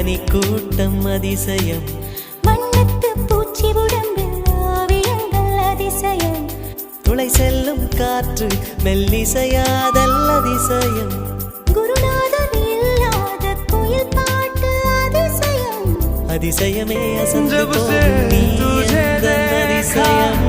தேனி கூட்டம் அதிசயம் வண்ணத்து பூச்சி உடம்பில் ஓவியங்கள் அதிசயம் துளை செல்லும் காற்று மெல்லிசையாதல் அதிசயம் குருநாதர் இல்லாத குயில் பாட்டு அதிசயம் அதிசயமே அசந்து போகும் நீ எந்த அதிசயம்